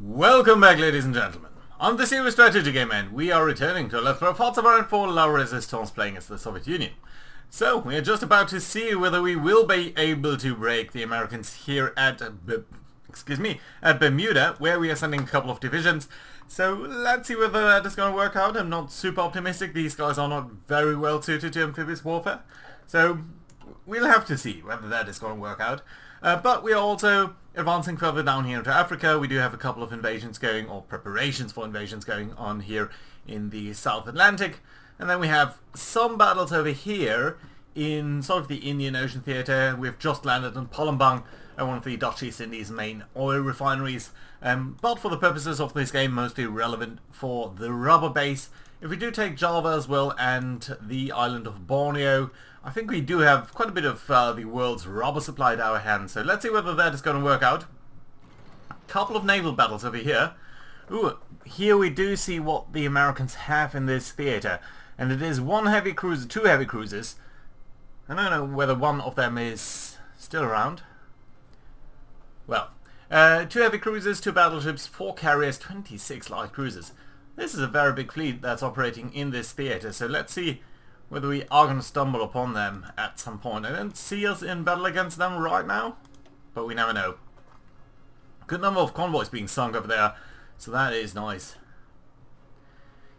Welcome back, ladies and gentlemen. On the Serious Strategy Game, and we are returning to Let's Throw Falklands for La Resistance playing as the Soviet Union. So, we are just about to see whether we will be able to break the Americans here at Bermuda, where we are sending a couple of divisions. So, let's see whether that is going to work out. I'm not super optimistic. These guys are not very well suited to amphibious warfare. So, we'll have to see whether that is going to work out. But we are also advancing further down here into Africa. We do have a couple of invasions going, or preparations for invasions going on here in the South Atlantic. And then we have some battles over here in sort of the Indian Ocean theatre. We've just landed in Palembang, one of the Dutch East Indies' main oil refineries. But for the purposes of this game, mostly relevant for the rubber base. If we do take Java as well and the island of Borneo, I think we do have quite a bit of the world's rubber supply at our hands. So let's see whether that is going to work out. A couple of naval battles over here. Ooh, here we do see what the Americans have in this theatre. And it is one heavy cruiser, two heavy cruisers. I don't know whether one of them is still around. Well, two heavy cruisers, two battleships, 4 carriers, 26 light cruisers. This is a very big fleet that's operating in this theatre, so let's see whether we are going to stumble upon them at some point. I don't see us in battle against them right now, but we never know. Good number of convoys being sunk over there, so that is nice.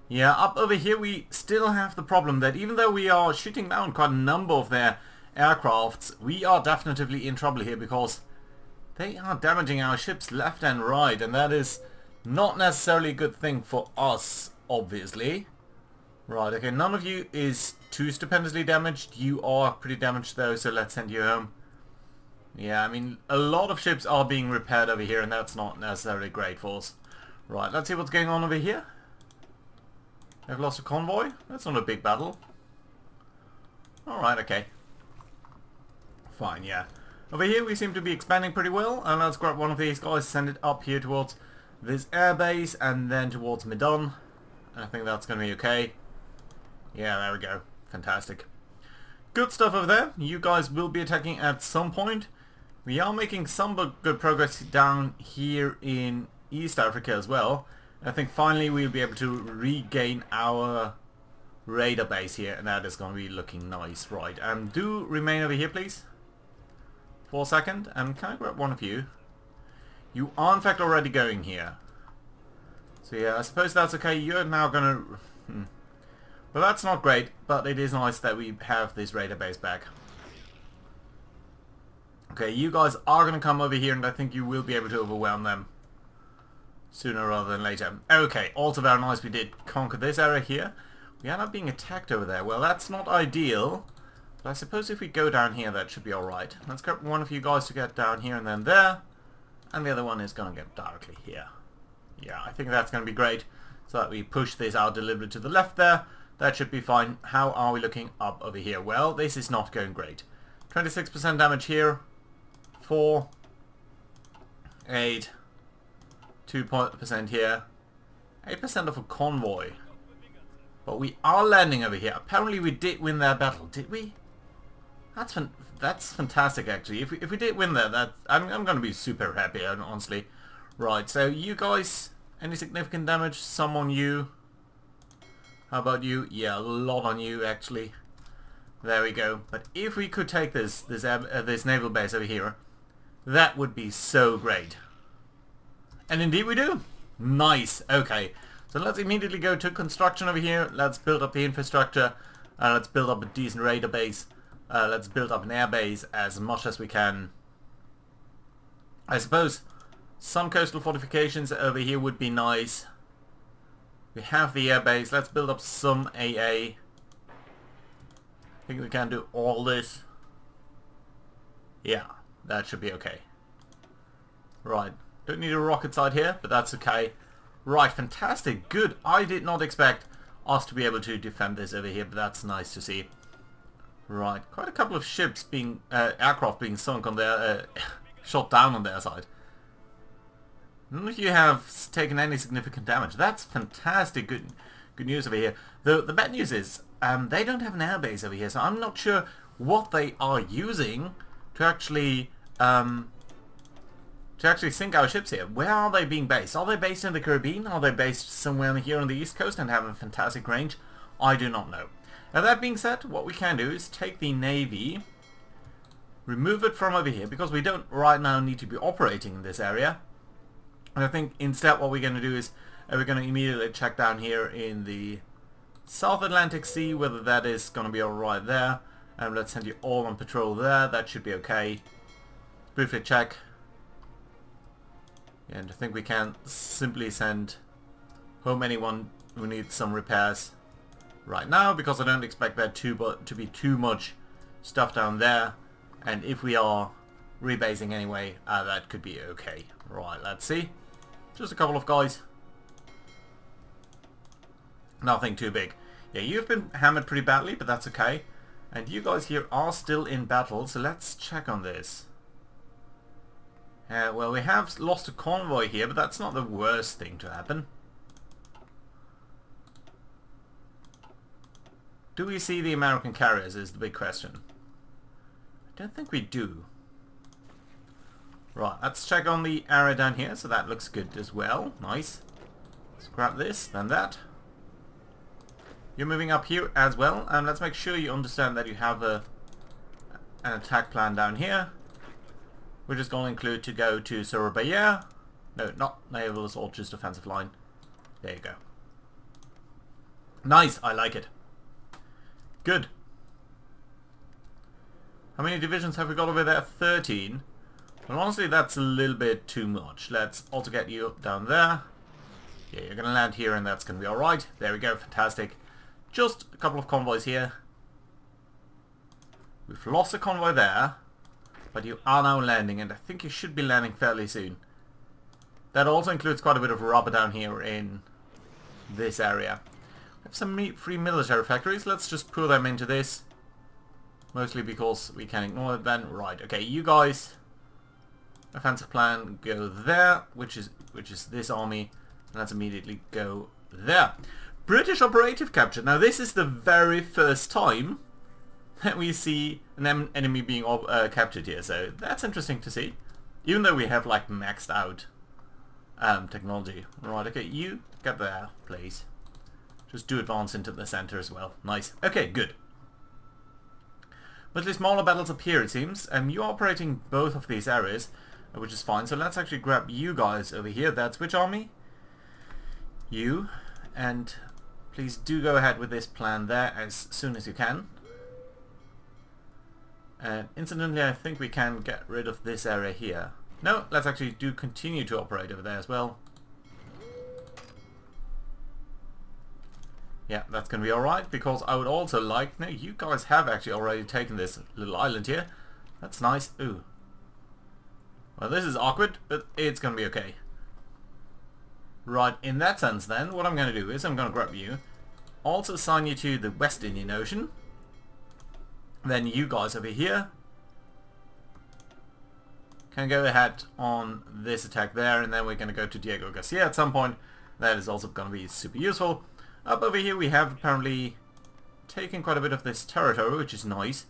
Yeah, up over here we still have the problem that even though we are shooting down quite a number of their aircrafts, we are definitively in trouble here because they are damaging our ships left and right, and that is not necessarily a good thing for us, obviously. Right, okay, none of you is too stupendously damaged. You are pretty damaged though, so let's send you home. Yeah, I mean, a lot of ships are being repaired over here, and that's not necessarily great for us. Right, let's see what's going on over here. They've lost a convoy. That's not a big battle. Alright, okay. Fine, yeah. Over here we seem to be expanding pretty well, and let's grab one of these guys, send it up here towards this airbase, and then towards Medan. I think that's going to be okay. Yeah, there we go. Fantastic. Good stuff over there. You guys will be attacking at some point. We are making some good progress down here in East Africa as well. I think finally we'll be able to regain our radar base here, and that is going to be looking nice. Right, do remain over here, please, for a second. Can I grab one of you? You are in fact already going here. So yeah, I suppose that's okay. You're now gonna... Well, that's not great, but it is nice that we have this radar base back. Okay, you guys are gonna come over here, and I think you will be able to overwhelm them sooner rather than later. Okay, also very nice we did conquer this area here. We are not being attacked over there. Well, that's not ideal, but I suppose if we go down here that should be alright. Let's get one of you guys to get down here and then there, and the other one is gonna get directly here. Yeah, I think that's gonna be great, so that we push this out deliberately to the left there. That should be fine. How are we looking up over here? Well, this is not going great. 26% damage here. 4, 8, 2% here, 8% of a convoy. But we are landing over here. Apparently we did win that battle, did we? That's fantastic actually. If we did win that, I'm going to be super happy, honestly. Right, so you guys, any significant damage? Some on you. How about you? Yeah, a lot on you actually. There we go. But if we could take this naval base over here, that would be so great. And indeed we do. Nice. Okay. So let's immediately go to construction over here. Let's build up the infrastructure. Let's build up a decent radar base. Let's build up an air base as much as we can. I suppose some coastal fortifications over here would be nice. We have the air base. Let's build up some AA. I think we can do all this. Yeah, that should be okay. Right. Don't need a rocket side here, but that's okay. Right, fantastic. Good. I did not expect us to be able to defend this over here, but that's nice to see. Right. Quite a couple of ships being... aircraft being sunk on their... shot down on their side. None of you have taken any significant damage. That's fantastic. Good news over here. The bad news is they don't have an airbase over here, so I'm not sure what they are using to actually to actually sink our ships here. Where are they being based? Are they based in the Caribbean? Are they based somewhere here on the east coast and have a fantastic range? I do not know. Now that being said, what we can do is take the Navy, remove it from over here, because we don't right now need to be operating in this area. And I think instead what we're going to do is we're going to immediately check down here in the South Atlantic Sea whether that is going to be alright there. And let's send you all on patrol there. That should be okay. Briefly check. And I think we can simply send home anyone who needs some repairs right now, because I don't expect there to be too much stuff down there. And if we are rebasing anyway, that could be okay. Right, let's see. Just a couple of guys. Nothing too big. Yeah, you've been hammered pretty badly, but that's okay. And you guys here are still in battle, so let's check on this. Well, we have lost a convoy here, but that's not the worst thing to happen. Do we see the American carriers is the big question. I don't think we do. Right, let's check on the area down here, so that looks good as well. Nice. Let's grab this, then that. You're moving up here as well, and let's make sure you understand that you have an attack plan down here. We're just going to include to go to Surabaya. No, not Naval, or just offensive line. There you go. Nice, I like it. Good. How many divisions have we got over there? 13. Well, honestly, that's a little bit too much. Let's also get you down there. Yeah, you're going to land here and that's going to be alright. There we go, fantastic. Just a couple of convoys here. We've lost a convoy there, but you are now landing, and I think you should be landing fairly soon. That also includes quite a bit of rubber down here in this area. We have some free military factories. Let's just pull them into this. Mostly because we can ignore it then. Right, okay, you guys, offensive plan, go there, which is this army, and let's immediately go there. British operative captured. Now this is the very first time that we see an enemy being captured here, so that's interesting to see. Even though we have like maxed out technology. Right, okay, you get there, please. Just do advance into the center as well. Nice. Okay, good. Mostly smaller battles appear, it seems. You're operating both of these areas, which is fine. So let's actually grab you guys over here. That's which army? You. And please do go ahead with this plan there as soon as you can. And incidentally, I think we can get rid of this area here. No, let's actually continue to operate over there as well. Yeah, that's going to be alright, because I would also like... No, you guys have actually already taken this little island here. That's nice. Ooh. Well, this is awkward, but it's going to be okay. Right, in that sense then, what I'm going to do is I'm going to grab you, also assign you to the West Indian Ocean. Then you guys over here can go ahead on this attack there, and then we're going to go to Diego Garcia at some point. That is also going to be super useful. Up over here we have apparently taken quite a bit of this territory, which is nice.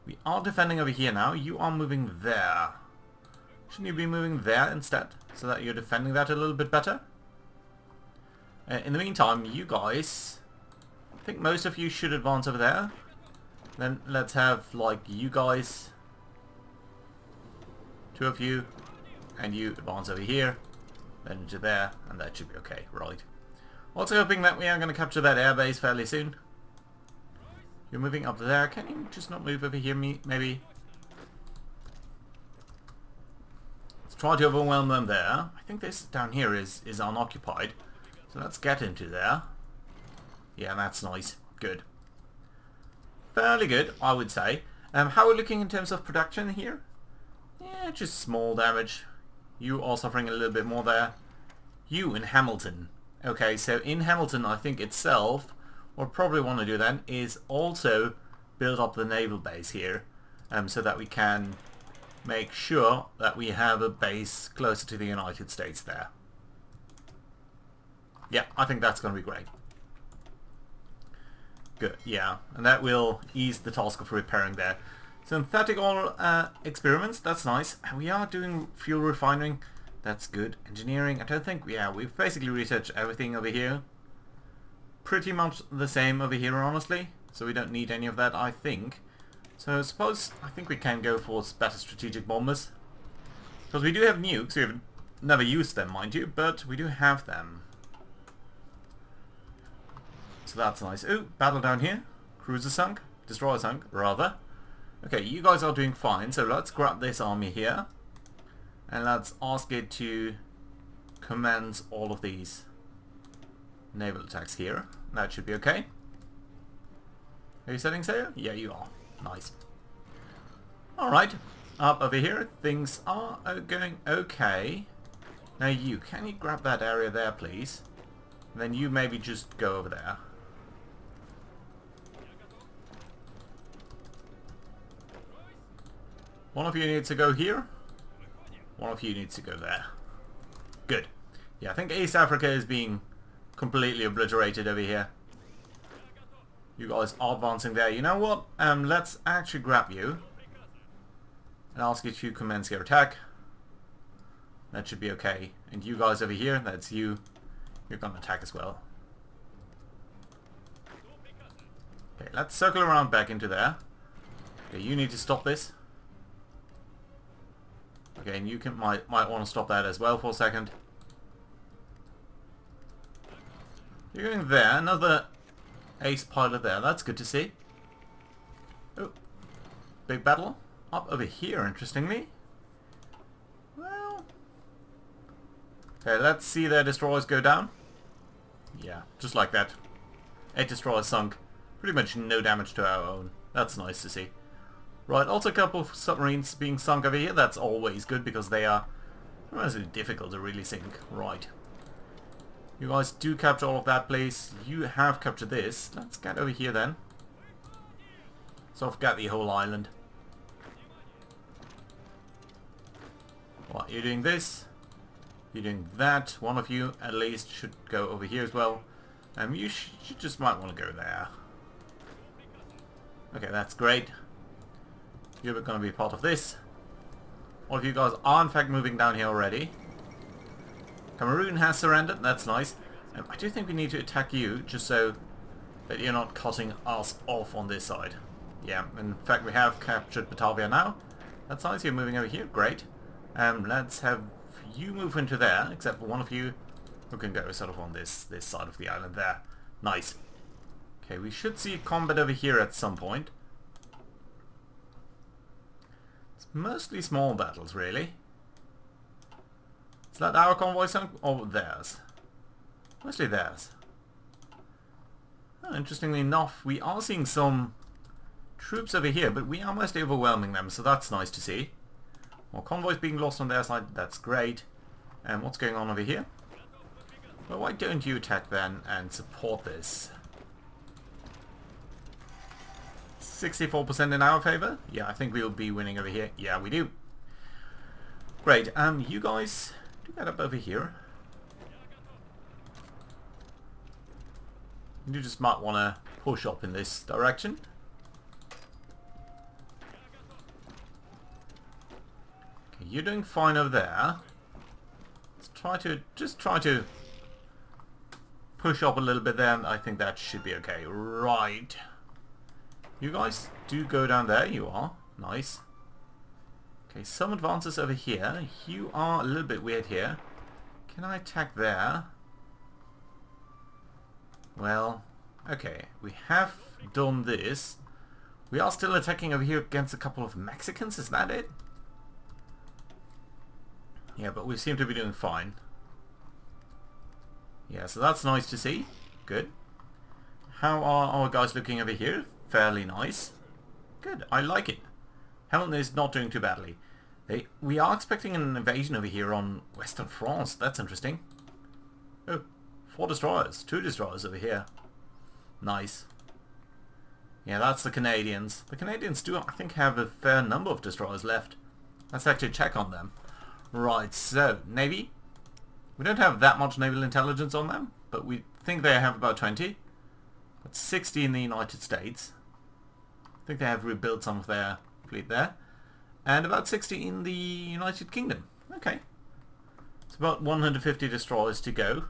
We are defending over here now. You are moving there. Shouldn't you be moving there instead, so that you're defending that a little bit better? In the meantime, you guys, I think most of you should advance over there. Then let's have like you guys, 2 of you, and you advance over here, then to there, and that should be okay, right? Also hoping that we are going to capture that airbase fairly soon. You're moving up there. Can you just not move over here, maybe? Let's try to overwhelm them there. I think this down here is unoccupied. So let's get into there. Yeah, that's nice. Good. Fairly good, I would say. How are we looking in terms of production here? Yeah, just small damage. You are suffering a little bit more there. You in Hamilton. Okay, so in Hamilton, I think itself, what we probably want to do then is also build up the naval base here, so that we can make sure that we have a base closer to the United States there. Yeah, I think that's going to be great. Good, yeah, and that will ease the task of repairing there. Synthetic oil experiments, that's nice. We are doing fuel refining, that's good. Engineering, I don't think, yeah, we've basically researched everything over here. Pretty much the same over here, honestly. So we don't need any of that, I think. So I think we can go for better strategic bombers. Because we do have nukes, we have never used them, mind you, but we do have them. So that's nice. Ooh, battle down here. Cruiser sunk. Destroyer sunk, rather. Okay, you guys are doing fine, so let's grab this army here. And let's ask it to commence all of these naval attacks here. That should be okay. Are you setting sail? Yeah, you are. Nice. Alright, up over here, things are going okay. Now can you grab that area there, please? And then you maybe just go over there. One of you needs to go here. One of you needs to go there. Good. Yeah, I think East Africa is being completely obliterated over here. You guys are advancing there. You know what? Let's actually grab you and ask you to commence your attack. That should be okay. And you guys over here, that's you. You're gonna attack as well. Okay, let's circle around back into there. Okay, you need to stop this. Okay, and you might want to stop that as well for a second. You're going there. Another ace pilot there. That's good to see. Oh, big battle up over here, interestingly. Well, okay, let's see their destroyers go down. Yeah, just like that. 8 destroyers sunk. Pretty much no damage to our own. That's nice to see. Right, also a couple of submarines being sunk over here. That's always good because they are relatively difficult to really sink. Right. You guys do capture all of that, please. You have captured this. Let's get over here then. So I've got the whole island. Right, you're doing this. You're doing that. One of you at least should go over here as well. You just might want to go there. Okay, that's great. You're going to be part of this. All of you guys are in fact moving down here already. Cameroon has surrendered, that's nice. I do think we need to attack you, just so that you're not cutting us off on this side. Yeah, in fact we have captured Batavia now. That's nice, you're moving over here, great. Let's have you move into there, except for one of you who can go sort of on this side of the island there. Nice. Okay, we should see combat over here at some point. Mostly small battles, really. Is that our convoy sunk or theirs? Mostly theirs. Oh, interestingly enough, we are seeing some troops over here, but we are mostly overwhelming them, so that's nice to see. More convoys being lost on their side, that's great. And what's going on over here? Well, why don't you attack then and support this? 64% in our favor? Yeah, I think we'll be winning over here. Yeah, we do. Great. You guys do get up over here. You just might want to push up in this direction. Okay, you're doing fine over there. Let's try to push up a little bit there, and I think that should be okay. Right. You guys do go down there, you are. Nice. Okay, some advances over here. You are a little bit weird here. Can I attack there? Well, okay. We have done this. We are still attacking over here against a couple of Mexicans, is that it? Yeah, but we seem to be doing fine. Yeah, so that's nice to see. Good. How are our guys looking over here? Fairly nice. Good, I like it. Hamilton is not doing too badly. We are expecting an invasion over here on Western France. That's interesting. Oh, 4 destroyers. 2 destroyers over here. Nice. Yeah, that's the Canadians. The Canadians do, I think, have a fair number of destroyers left. Let's actually check on them. Right, so, Navy. We don't have that much naval intelligence on them, but we think they have about 20. But 60 in the United States. I think they have rebuilt some of their fleet there. And about 60 in the United Kingdom. Okay. It's about 150 destroyers to go.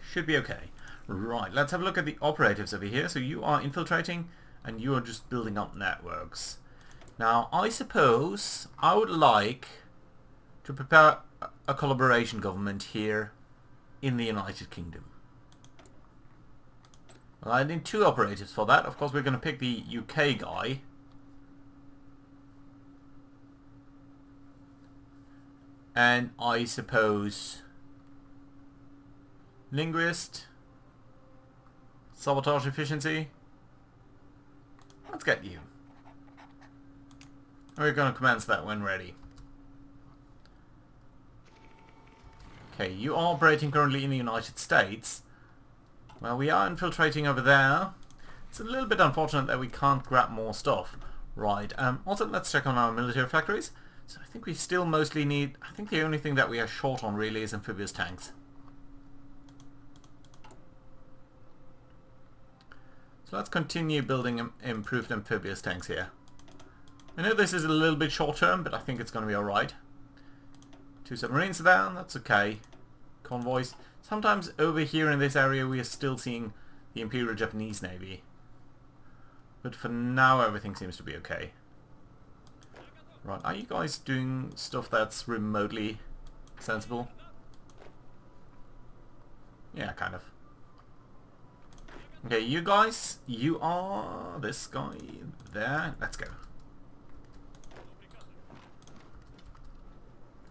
Should be okay. Right, let's have a look at the operatives over here. So you are infiltrating and you are just building up networks. Now, I suppose I would like to prepare a collaboration government here in the United Kingdom. Well, I need 2 operatives for that. Of course, we're going to pick the UK guy. And I suppose linguist, sabotage efficiency. Let's get you. We're going to commence that when ready. Okay, you are operating currently in the United States. Well, we are infiltrating over there. It's a little bit unfortunate that we can't grab more stuff. Right, also let's check on our military factories. So I think we still mostly need... I think the only thing that we are short on really is amphibious tanks. So let's continue building improved amphibious tanks here. I know this is a little bit short term, but I think it's going to be alright. 2 submarines down, that's okay. Convoys. Sometimes over here in this area we are still seeing the Imperial Japanese Navy. But for now everything seems to be okay. Right, are you guys doing stuff that's remotely sensible? Yeah, kind of. Okay, you guys, you are this guy there. Let's go.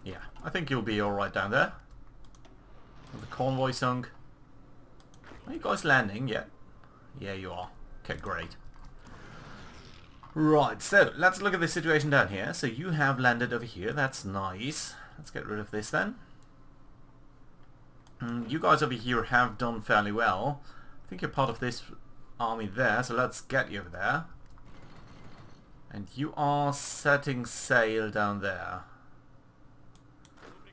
Yeah, I think you'll be alright down there. The convoy sunk. Are you guys landing yet? Yeah, you are. Okay, great. Right, so let's look at the situation down here. So you have landed over here. That's nice. Let's get rid of this then. You guys over here have done fairly well. I think you're part of this army there, so let's get you over there. And you are setting sail down there.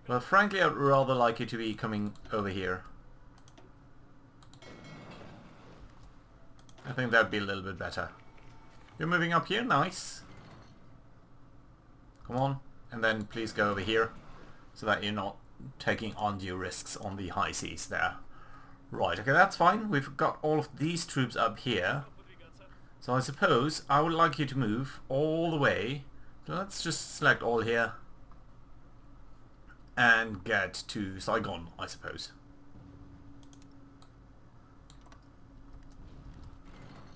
Well, frankly, I'd rather like you to be coming over here. I think that'd be a little bit better. You're moving up here, nice. Come on, and then please go over here, so that you're not taking undue risks on the high seas there. Right, okay, that's fine. We've got all of these troops up here. So I suppose I would like you to move all the way. So let's just select all here. And get to Saigon, I suppose.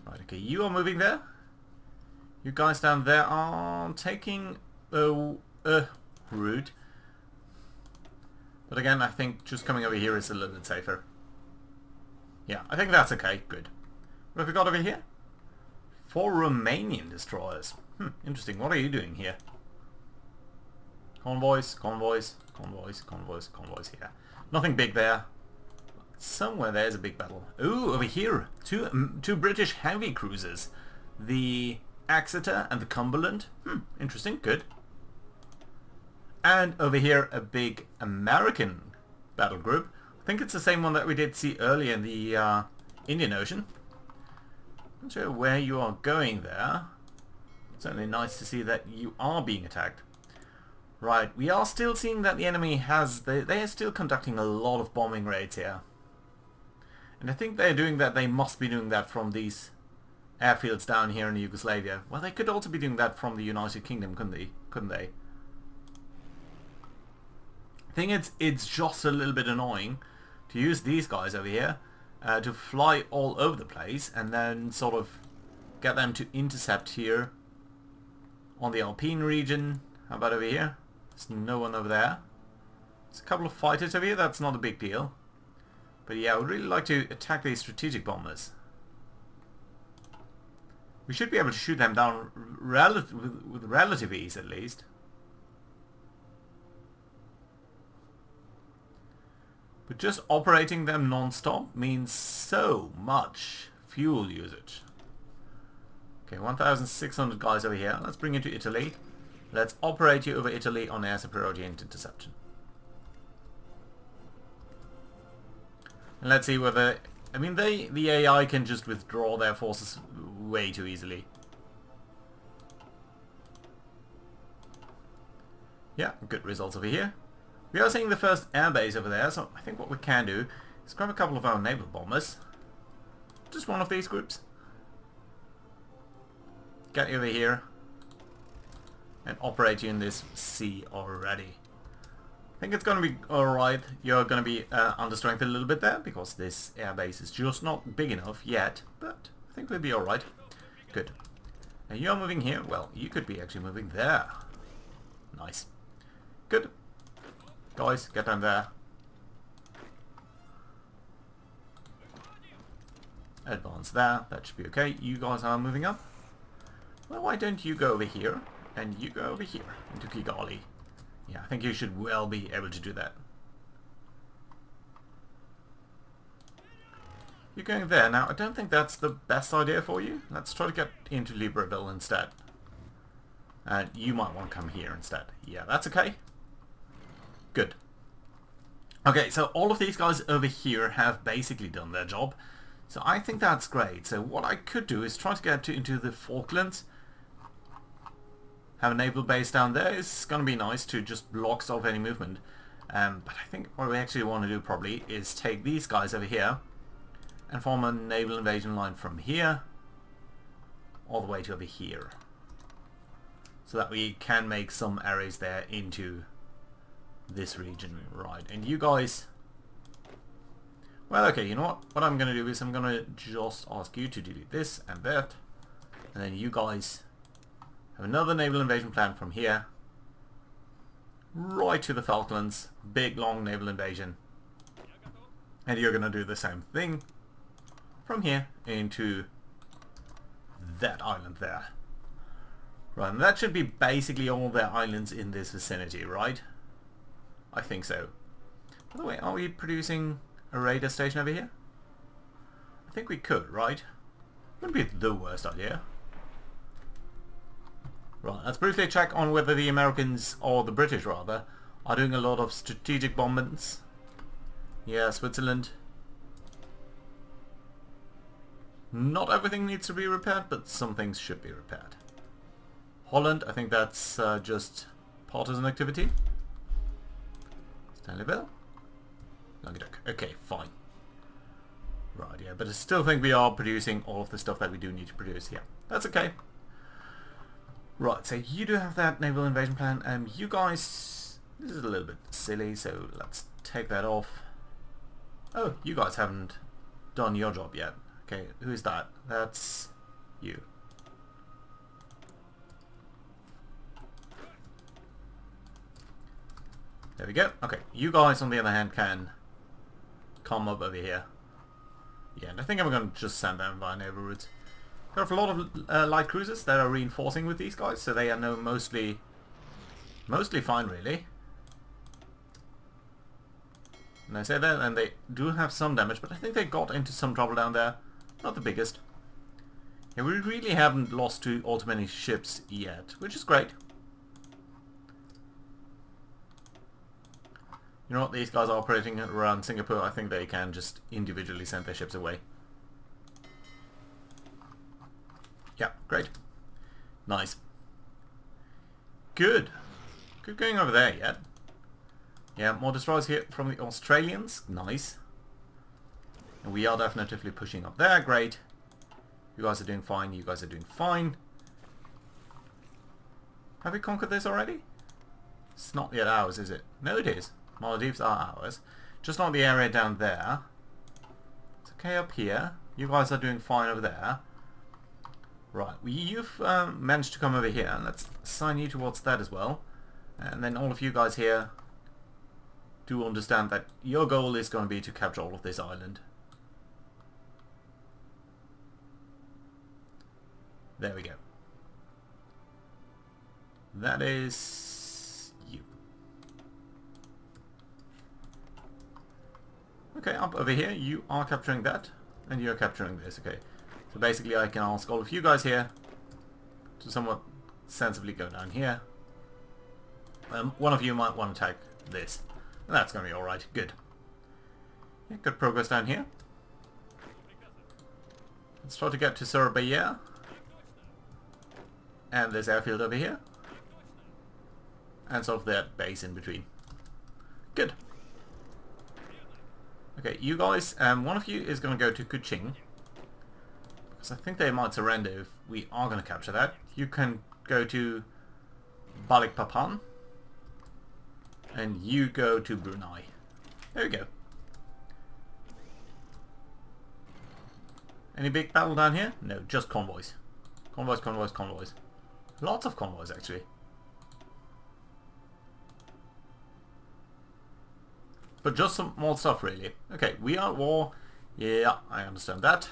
Right, okay, you are moving there. You guys down there are taking a route. But again, I think just coming over here is a little bit safer. Yeah, I think that's okay. Good. What have we got over here? 4 Romanian destroyers. Interesting. What are you doing here? Convoys, convoys, convoys, convoys, convoys here. Nothing big there. Somewhere there's a big battle. Ooh, over here. Two British heavy cruisers. The Exeter and the Cumberland. Interesting. Good. And over here, a big American battle group. I think it's the same one that we did see earlier in the Indian Ocean. Not sure where you are going there. It's certainly nice to see that you are being attacked. Right, we are still seeing that the enemy has... They are still conducting a lot of bombing raids here. And I think they're doing that, they must be doing that from these airfields down here in Yugoslavia. Well, they could also be doing that from the United Kingdom, couldn't they? I think it's just a little bit annoying to use these guys over here to fly all over the place and then sort of get them to intercept here on the Alpine region. How about over here? There's no one over there. There's a couple of fighters over here, that's not a big deal. But yeah, I would really like to attack these strategic bombers. We should be able to shoot them down with relative ease at least. But just operating them non-stop means so much fuel usage. Okay, 1,600 guys over here. Let's bring you to Italy. Let's operate you over Italy on air superiority and interception. And let's see whether... I mean, the AI can just withdraw their forces way too easily. Yeah, good results over here. We are seeing the first airbase over there, so I think what we can do is grab a couple of our naval bombers. Just one of these groups. Get over here and operate you in this sea already. I think it's going to be alright. You're going to be under strength a little bit there because this airbase is just not big enough yet, but I think we'll be alright. Good. And you're moving here. Well, you could be actually moving there. Nice. Good. Guys, get down there. Advance there. That should be okay. You guys are moving up. Well, why don't you go over here and you go over here into Kigali? Yeah, I think you should well be able to do that. You're going there. Now, I don't think that's the best idea for you. Let's try to get into Libreville instead. And you might want to come here instead. Yeah, that's okay. Good. Okay, so all of these guys over here have basically done their job. So I think that's great. So what I could do is try to get into the Falklands. Have a naval base down there. It's going to be nice to just block off any movement. But I think what we actually want to do probably is take these guys over here and form a naval invasion line from here all the way to over here. So that we can make some arrays there into this region. Right, and you guys... Well, okay, you know what? What I'm going to do is I'm going to just ask you to do this and that. And then you guys... have another naval invasion plan from here right to the Falklands. Big long naval invasion. And you're going to do the same thing from here into that island there. Right, and that should be basically all their islands in this vicinity, right? I think so. By the way, are we producing a radar station over here? I think we could, right? Wouldn't be the worst idea. Right, let's briefly check on whether the Americans, or the British rather, are doing a lot of strategic bombardments. Yeah, Switzerland. Not everything needs to be repaired, but some things should be repaired. Holland, I think that's just partisan activity. Stanleyville. Languedoc. Okay, fine. Right, yeah, but I still think we are producing all of the stuff that we do need to produce. Yeah, that's okay. Right, so you do have that naval invasion plan. You guys... This is a little bit silly, so let's take that off. Oh, you guys haven't done your job yet. Okay, who is that? That's you. There we go. Okay, you guys on the other hand can come up over here. Yeah, and I think I'm going to just send them via naval routes. There are a lot of light cruisers that are reinforcing with these guys, so they are now mostly fine, really. And I say that, and they do have some damage, but I think they got into some trouble down there. Not the biggest. Yeah, we really haven't lost to all too many ships yet, which is great. You know what, these guys are operating around Singapore. I think they can just individually send their ships away. Yeah, great. Nice. Good. Good going over there yet. Yeah, more destroyers here from the Australians. Nice. And we are definitively pushing up there. Great. You guys are doing fine. You guys are doing fine. Have we conquered this already? It's not yet ours, is it? No, it is. Maldives are ours. Just not the area down there. It's okay up here. You guys are doing fine over there. Right, you've managed to come over here, and let's assign you towards that as well. And then all of you guys here do understand that your goal is going to be to capture all of this island. There we go. That is you. Okay, up over here, you are capturing that, and you're capturing this, okay. So basically I can ask all of you guys here to somewhat sensibly go down here. One of you might want to attack this. And that's going to be alright. Good. Yeah, good progress down here. Let's try to get to Surabaya. And this airfield over here. and sort of their base in between. Good. Okay, you guys, one of you is going to go to Kuching, because I think they might surrender if we are going to capture that. You can go to Balikpapan, and you go to Brunei. There we go. Any big battle down here? No, just convoys. Convoys, convoys, convoys. Lots of convoys, actually. But just some more stuff, really. Okay, we are at war. Yeah, I understand that.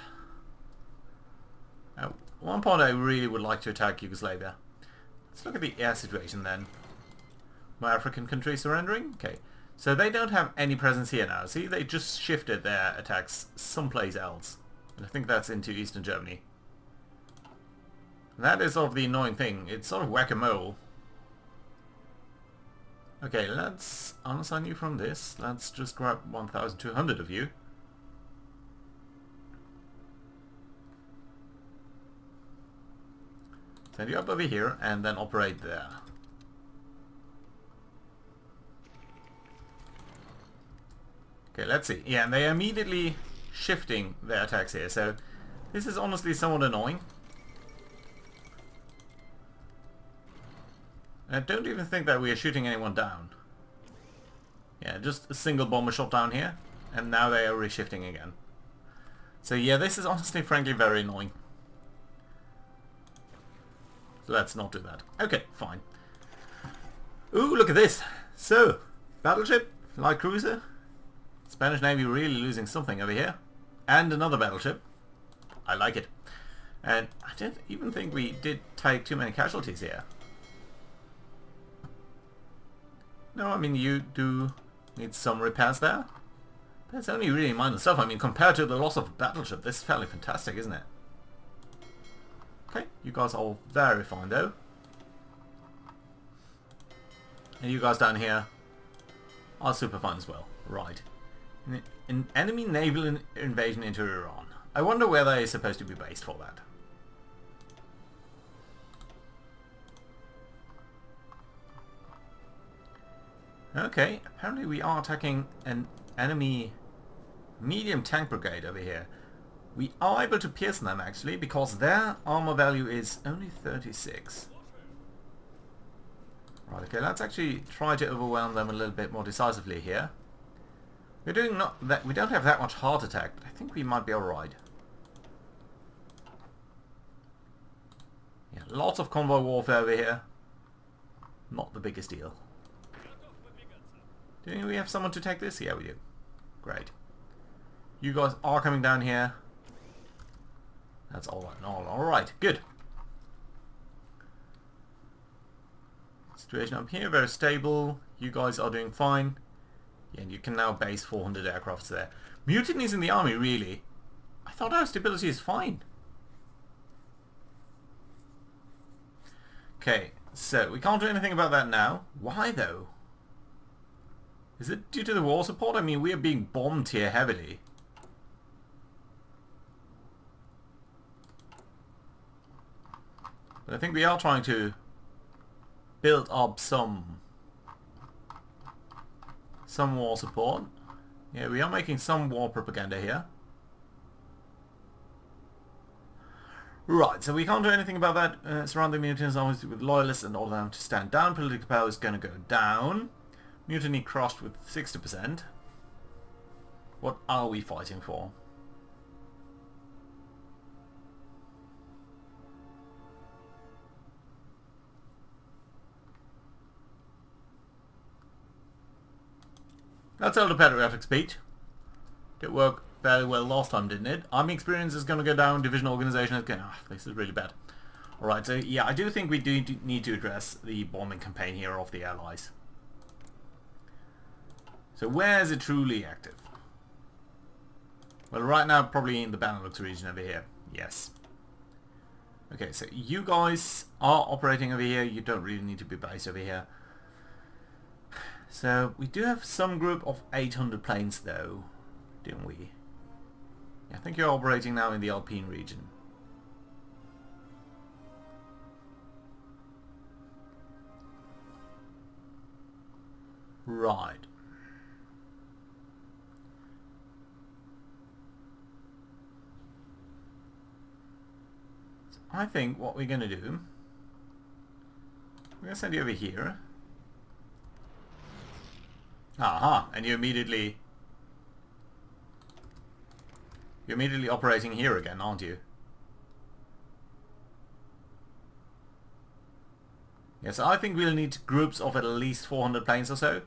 At one point I really would like to attack Yugoslavia. Let's look at the air situation then. More African countries surrendering? Okay. So they don't have any presence here now. See, they just shifted their attacks someplace else. And I think that's into Eastern Germany. That is sort of the annoying thing. It's sort of whack-a-mole. Okay, let's unassign you from this. Let's just grab 1,200 of you. Send you up over here and then operate there. Okay, let's see. Yeah, and they are immediately shifting their attacks here, so this is honestly somewhat annoying. I don't even think that we are shooting anyone down. Yeah, just a single bomber shot down here, and now they are reshifting again. So yeah, this is honestly, frankly, very annoying. So let's not do that. Okay, fine. Ooh, look at this! So, battleship, light cruiser. Spanish Navy really losing something over here. And another battleship. I like it. And I don't even think we did take too many casualties here. No, I mean, you do need some repairs there. But it's only really minor stuff. I mean, compared to the loss of a battleship, this is fairly fantastic, isn't it? Okay, you guys are all very fine though. And you guys down here are super fine as well. Right. An enemy naval invasion into Iran. I wonder where they're supposed to be based for that. Okay, apparently we are attacking an enemy medium tank brigade over here. We are able to pierce them actually because their armor value is only 36. Right, okay, let's actually try to overwhelm them a little bit more decisively here. We're doing not that. We don't have that much heart attack, but I think we might be alright. Yeah, lots of convoy warfare over here. Not the biggest deal. Do we have someone to take this? Yeah, we do. Great. You guys are coming down here. That's all right. All right. Good. Situation up here, very stable. You guys are doing fine. Yeah, and you can now base 400 aircrafts there. Mutinies in the army, really? I thought our stability is fine. Okay, so we can't do anything about that now. Why, though? Is it due to the war support? I mean, we are being bombed here heavily. But I think we are trying to build up some war support. Yeah, we are making some war propaganda here. Right, so we can't do anything about that. Surrounding mutinies obviously with loyalists and all of them to stand down. Political power is going to go down. Mutiny crushed with 60%. What are we fighting for? That's Elder Patriotic Speech. Did work fairly well last time, didn't it? Army experience is going to go down, division organization is going to... this is really bad. Alright, so yeah, I do think we do need to address the bombing campaign here of the Allies. So where is it truly active? Well, right now probably in the Benelux region over here. Yes. Okay, so you guys are operating over here. You don't really need to be based over here. So we do have some group of 800 planes though, don't we? Yeah, I think you're operating now in the Alpine region. Right. So I think what we're going to do, we're going to send you over here. Aha, and you're immediately operating here again, aren't you? Yes, I think we'll need groups of at least 400 planes or so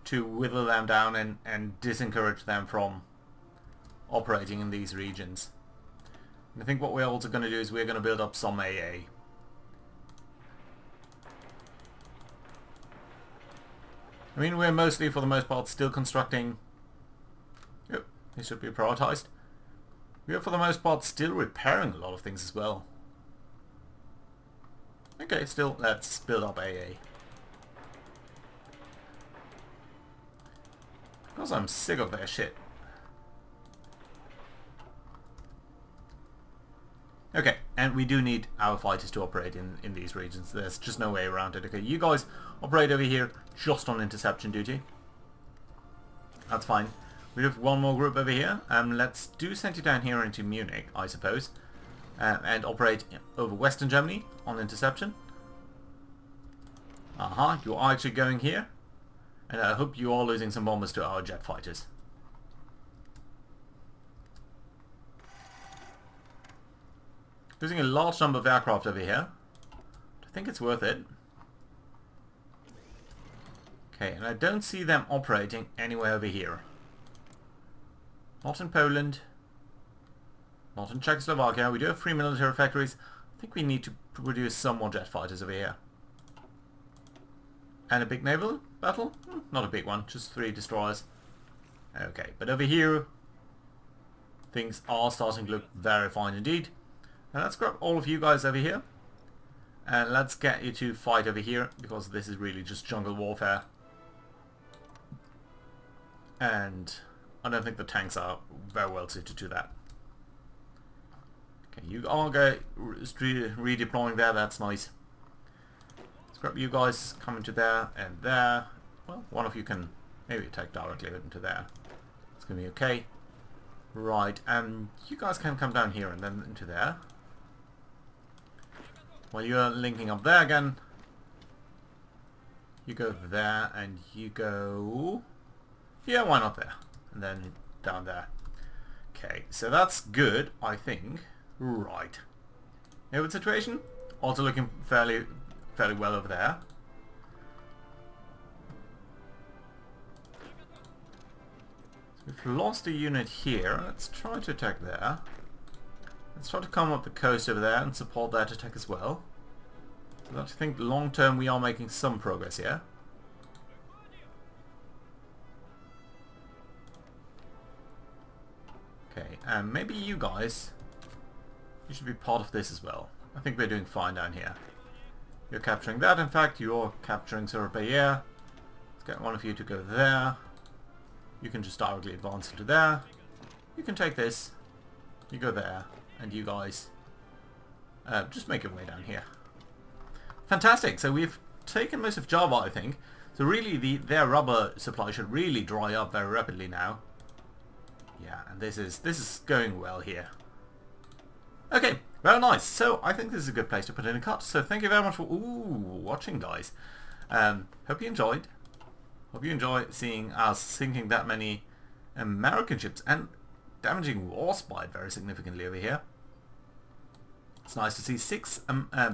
to whittle them down and disencourage them from operating in these regions. And I think what we're also going to do is we're going to build up some AA. I mean, we're mostly, for the most part, still constructing... Yep, they should be prioritized. We are, for the most part, still repairing a lot of things as well. Okay, still, let's build up AA. Because I'm sick of their shit. Okay, and we do need our fighters to operate in these regions. There's just no way around it. Okay, you guys operate over here just on interception duty. That's fine. We have one more group over here. Let's send you down here into Munich, I suppose. And operate over Western Germany on interception. Aha, you are actually going here. And I hope you are losing some bombers to our jet fighters. Losing a large number of aircraft over here. I think it's worth it. Okay, and I don't see them operating anywhere over here. Not in Poland. Not in Czechoslovakia. We do have 3 military factories. I think we need to produce some more jet fighters over here. And a big naval battle? Not a big one, just 3 destroyers. Okay, but over here things are starting to look very fine indeed. Now let's grab all of you guys over here. And let's get you to fight over here, because this is really just jungle warfare. And I don't think the tanks are very well suited to that. Okay, you are redeploying there, that's nice. Let's grab you guys coming to there and there. Well, one of you can maybe attack directly into there. It's going to be okay. Right, and you guys can come down here and then into there. While you're linking up there again, you go there and you go... Yeah, why not there? And then down there. Okay, so that's good, I think. Right. Naval situation? Also looking fairly well over there. So we've lost a unit here. Let's try to attack there. Let's try to come up the coast over there and support that attack as well. So I think long term we are making some progress here. Okay, and maybe you guys, you should be part of this as well. I think we're doing fine down here. You're capturing that, in fact, you're capturing Surabaya. Let's get one of you to go there. You can just directly advance into there. You can take this. You go there. And you guys just make your way down here. Fantastic. So we've taken most of Java, I think. So really their rubber supply should really dry up very rapidly now. Yeah, and this is going well here. Okay, very nice. So I think this is a good place to put in a cut. So thank you very much for watching, guys. Hope you enjoyed. Hope you enjoy seeing us sinking that many American ships and damaging Warspite very significantly over here. It's nice to see 6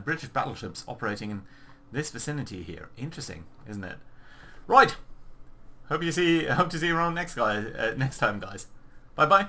British battleships operating in this vicinity here. Interesting, isn't it? Right. Hope to see you around next time, guys. Bye bye.